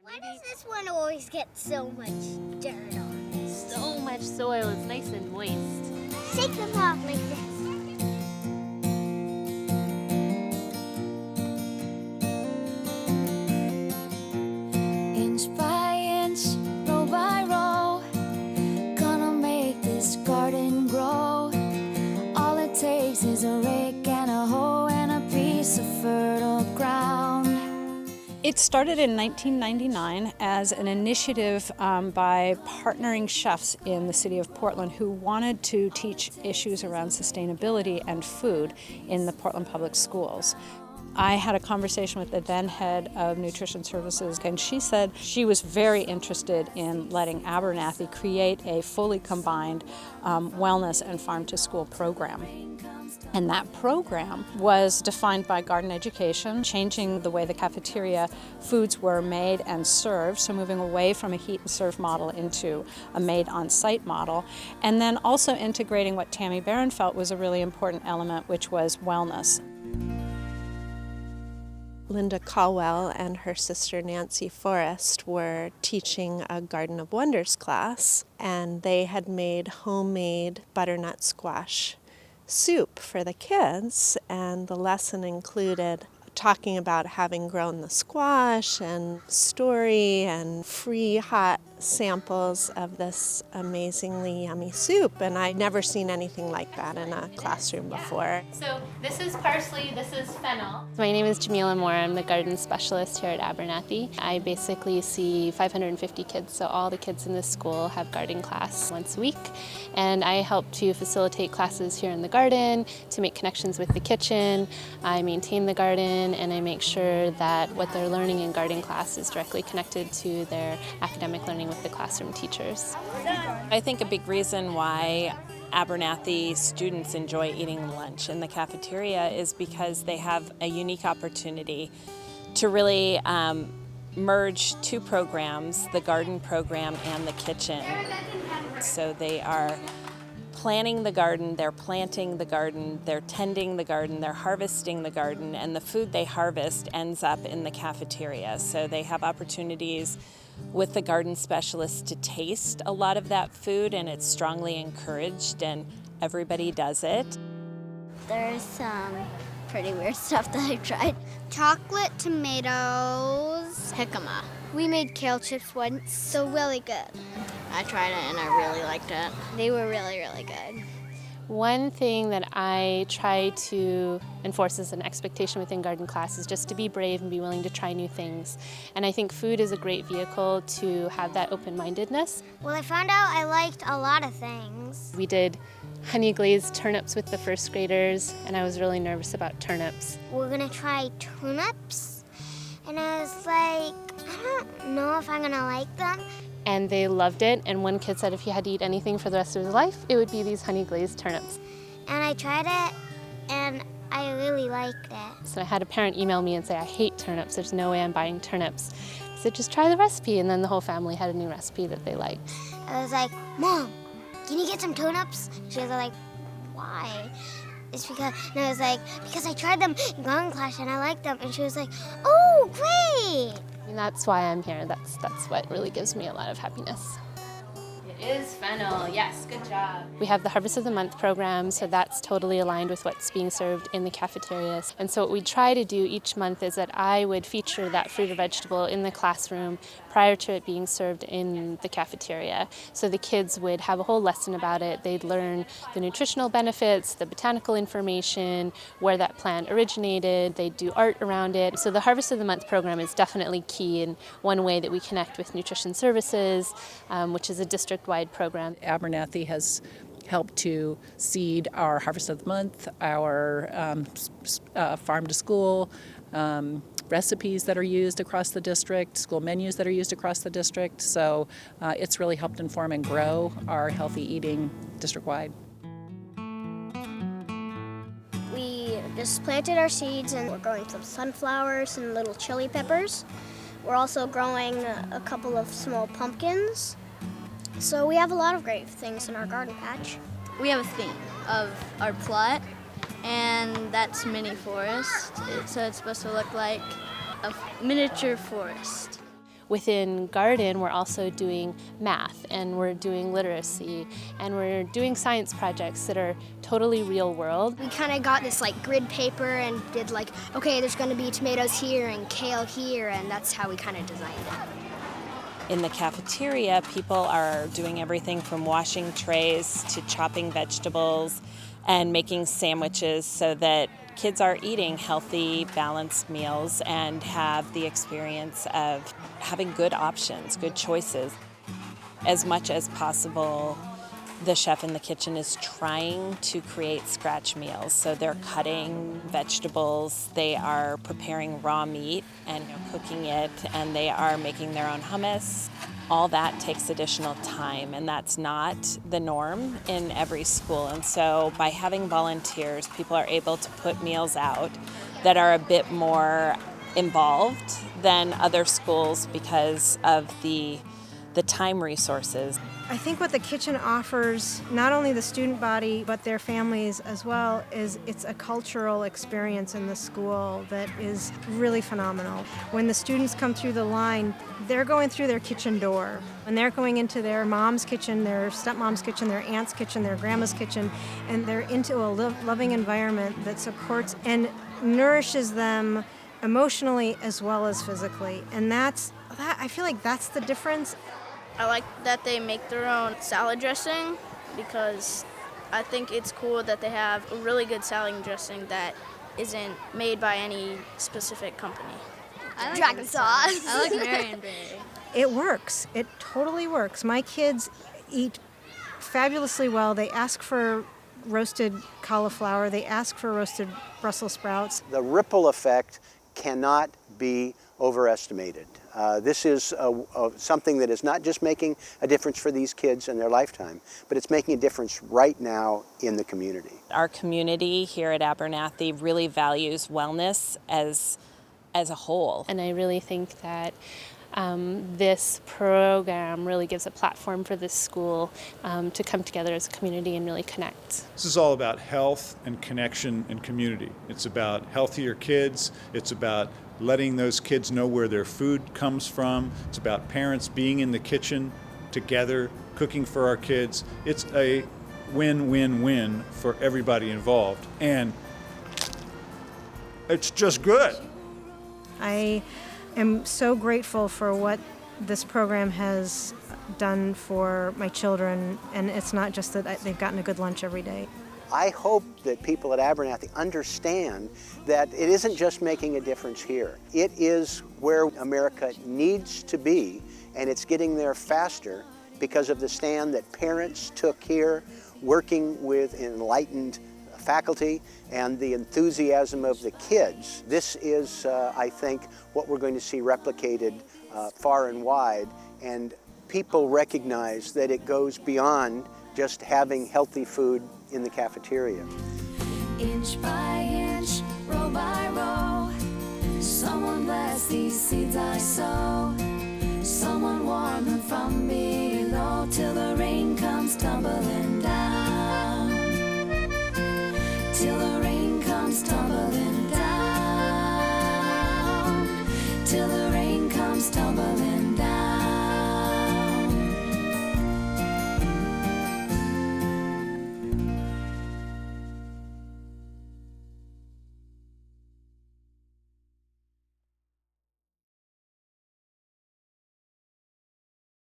Why does this one always get so much dirt on it? So much soil, it's nice and moist. Shake them off like this. Inch by inch, row by row, gonna make this garden grow. All it takes is a rake and a hoe and a piece of fertile ground. It started in 1999 as an initiative by partnering chefs in the city of Portland who wanted to teach issues around sustainability and food in the Portland Public Schools. I had a conversation with the then head of nutrition services, and she said she was very interested in letting Abernethy create a fully combined wellness and farm-to-school program. And that program was defined by garden education, changing the way the cafeteria foods were made and served, so moving away from a heat and serve model into a made on-site model, and then also integrating what Tammy Barron felt was a really important element, which was wellness. Linda Caldwell and her sister Nancy Forrest were teaching a Garden of Wonders class, and they had made homemade butternut squash soup for the kids, and the lesson included talking about having grown the squash and story and free hot samples of this amazingly yummy soup, and I'd never seen anything like that in a classroom before. So this is parsley, this is fennel. My name is Jamila Moore. I'm the garden specialist here at Abernethy. I basically see 550 kids, so all the kids in this school have garden class once a week, and I help to facilitate classes here in the garden, to make connections with the kitchen. I maintain the garden, and I make sure that what they're learning in garden class is directly connected to their academic learning with the classroom teachers. I think a big reason why Abernethy students enjoy eating lunch in the cafeteria is because they have a unique opportunity to really merge two programs, the garden program and the kitchen. So they are planting the garden, they're planting the garden, they're tending the garden, they're harvesting the garden, and the food they harvest ends up in the cafeteria. So they have opportunities with the garden specialist to taste a lot of that food, and it's strongly encouraged, and everybody does it. There's some pretty weird stuff that I've tried. Chocolate tomatoes, jicama. We made kale chips once, so really good. I tried it and I really liked it. They were really, really good. One thing that I try to enforce as an expectation within garden class is just to be brave and be willing to try new things. And I think food is a great vehicle to have that open-mindedness. Well, I found out I liked a lot of things. We did honey glazed turnips with the first graders, and I was really nervous about turnips. We're gonna try turnips, and I was like, I don't know if I'm gonna like them. And they loved it, and one kid said if he had to eat anything for the rest of his life, it would be these honey glazed turnips. And I tried it, and I really liked it. So I had a parent email me and say, I hate turnips, there's no way I'm buying turnips. I said, just try the recipe, and then the whole family had a new recipe that they liked. I was like, Mom, can you get some turnips? She was like, why? It's because, and I was like, because I tried them in garden class and I liked them. And she was like, oh, great. And that's why I'm here. That's what really gives me a lot of happiness. It is fennel, yes, good job. We have the Harvest of the Month program, so that's totally aligned with what's being served in the cafeterias. And so what we try to do each month is that I would feature that fruit or vegetable in the classroom prior to it being served in the cafeteria. So the kids would have a whole lesson about it. They'd learn the nutritional benefits, the botanical information, where that plant originated. They'd do art around it. So the Harvest of the Month program is definitely key in one way that we connect with nutrition services, which is a district-wide program. Abernethy has helped to seed our Harvest of the Month, our farm to school, recipes that are used across the district, school menus that are used across the district. So it's really helped inform and grow our healthy eating district-wide. We just planted our seeds and we're growing some sunflowers and little chili peppers. We're also growing a couple of small pumpkins. So we have a lot of great things in our garden patch. We have a theme of our plot, and that's mini forest. So it's supposed to look like a miniature forest. within garden, we're also doing math, and we're doing literacy, and we're doing science projects that are totally real world. We kind of got this like grid paper and did like, okay, there's going to be tomatoes here and kale here, and that's how we kind of designed it. In the cafeteria, people are doing everything from washing trays to chopping vegetables and making sandwiches so that kids are eating healthy, balanced meals and have the experience of having good options, good choices. As much as possible, the chef in the kitchen is trying to create scratch meals. So they're cutting vegetables, they are preparing raw meat and cooking it, and they are making their own hummus. All that takes additional time, and that's not the norm in every school. And so by having volunteers, people are able to put meals out that are a bit more involved than other schools because of the time resources. I think what the kitchen offers, not only the student body, but their families as well, is it's a cultural experience in the school that is really phenomenal. When the students come through the line, they're going through their kitchen door, and they're going into their mom's kitchen, their stepmom's kitchen, their aunt's kitchen, their grandma's kitchen, and they're into a loving environment that supports and nourishes them emotionally as well as physically. And I feel like that's the difference. I like that they make their own salad dressing because I think it's cool that they have a really good salad dressing that isn't made by any specific company. I like dragon sauce. I like Marionberry. It works. It totally works. My kids eat fabulously well. They ask for roasted cauliflower. They ask for roasted Brussels sprouts. The ripple effect cannot be overestimated. This is something that is not just making a difference for these kids in their lifetime, but it's making a difference right now in the community. Our community here at Abernethy really values wellness as a whole. And I really think that this program really gives a platform for this school to come together as a community and really connect. This is all about health and connection and community. It's about healthier kids. It's about letting those kids know where their food comes from. It's about parents being in the kitchen together, cooking for our kids. It's a win-win-win for everybody involved. And it's just good. I am so grateful for what this program has done for my children, and it's not just that they've gotten a good lunch every day. I hope that people at Abernethy understand that it isn't just making a difference here. It is where America needs to be, and it's getting there faster because of the stand that parents took here, working with enlightened faculty and the enthusiasm of the kids. This is, I think, what we're going to see replicated far and wide, and people recognize that it goes beyond just having healthy food in the cafeteria. Inch by inch, row by row, someone bless these seeds I sow. Someone warm them from below till the rain comes tumbling down. Till the rain comes tumbling down. Till the rain comes tumbling down.